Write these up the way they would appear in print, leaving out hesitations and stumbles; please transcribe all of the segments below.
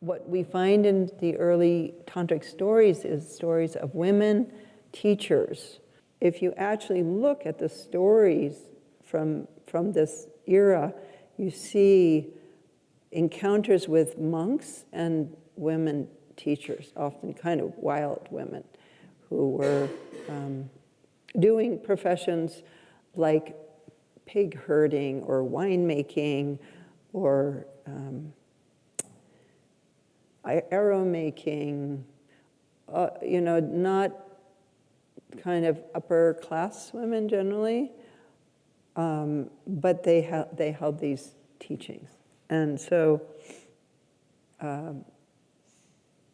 what we find in the early tantric stories is stories of women teachers. If you actually look at the stories from this era, you see encounters with monks and women teachers, often kind of wild women, who were doing professions like pig herding or winemaking or arrow making, not kind of upper class women generally, but they held these teachings. And so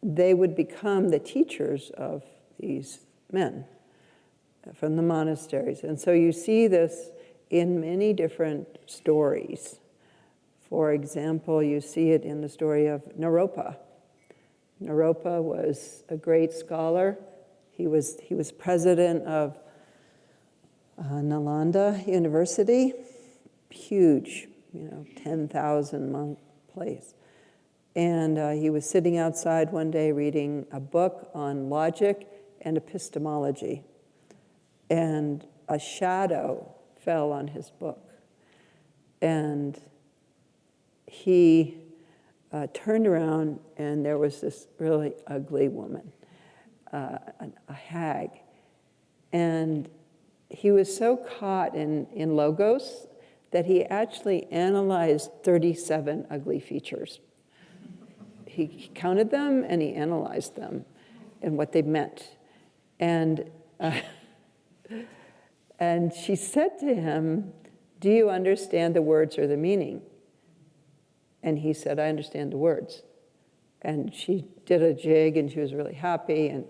they would become the teachers of these men from the monasteries. And so you see this in many different stories. For example, you see it in the story of Naropa. Naropa was a great scholar. He was president of Nalanda University, huge, 10,000 monk place. And he was sitting outside one day reading a book on logic and epistemology. And a shadow fell on his book. And he turned around, and there was this really ugly woman, a hag. And he was so caught in logos that he actually analyzed 37 ugly features. He counted them and he analyzed them and what they meant. And she said to him, "Do you understand the words or the meaning?" And he said, "I understand the words." And she did a jig and she was really happy, and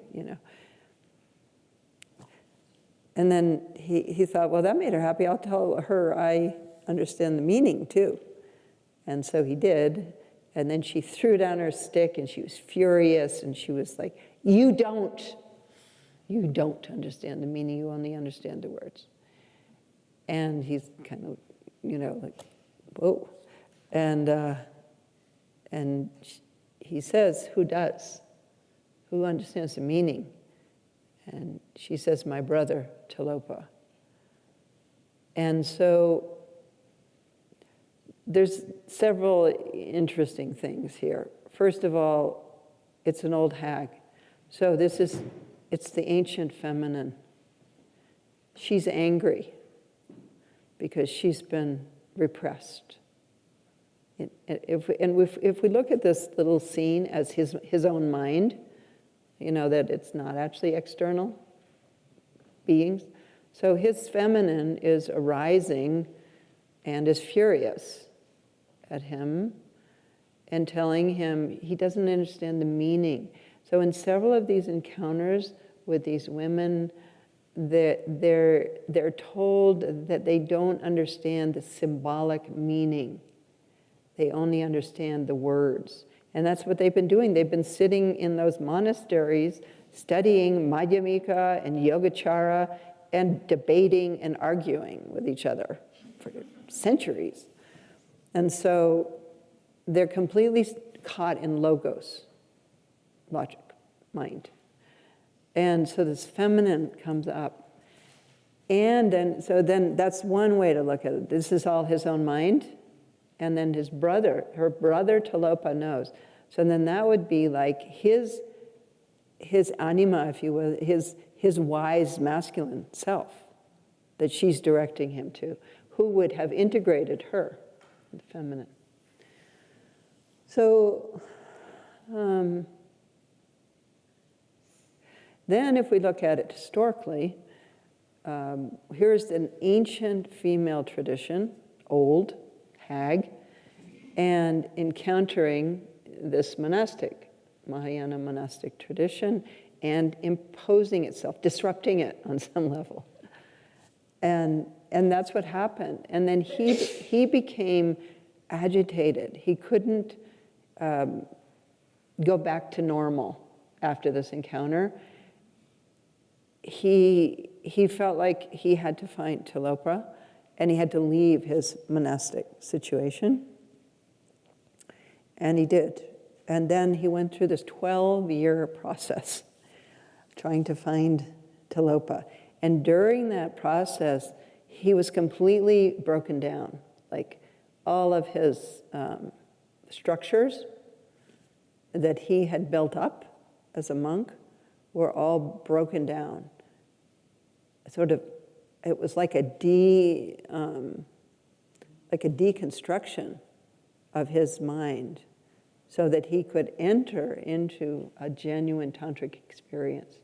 And then he thought, well, that made her happy. I'll tell her I understand the meaning too. And so he did. And then she threw down her stick and she was furious, and she was like, you don't understand the meaning, you only understand the words. And he's kind of, like, whoa. And he says, who does? Who understands the meaning? And she says, my brother, Tilopa. And so there's several interesting things here. First of all, it's an old hag. So it's the ancient feminine. She's angry because she's been repressed. If we look at this little scene as his own mind, that it's not actually external beings. So his feminine is arising and is furious at him and telling him he doesn't understand the meaning. So in several of these encounters with these women, they're told that they don't understand the symbolic meaning. They only understand the words. And that's what they've been doing. They've been sitting in those monasteries studying Madhyamika and Yogacara and debating and arguing with each other for centuries. And so they're completely caught in logos, logic, mind. And so this feminine comes up. And then that's one way to look at it. This is all his own mind. And then her brother Tilopa knows. So then that would be like his anima, if you will, his wise masculine self that she's directing him to, who would have integrated her, the feminine. So then if we look at it historically, here's an ancient female tradition, Old Hag, and encountering this monastic, Mahayana monastic tradition, and imposing itself, disrupting it on some level. And that's what happened. And then he became agitated. He couldn't go back to normal after this encounter. He felt like he had to find Tilopa, and he had to leave his monastic situation. And he did. And then he went through this 12-year process trying to find Tilopa. And during that process, he was completely broken down. Like all of his structures that he had built up as a monk were all broken down. Sort of, it was like a deconstruction of his mind, so that he could enter into a genuine tantric experience.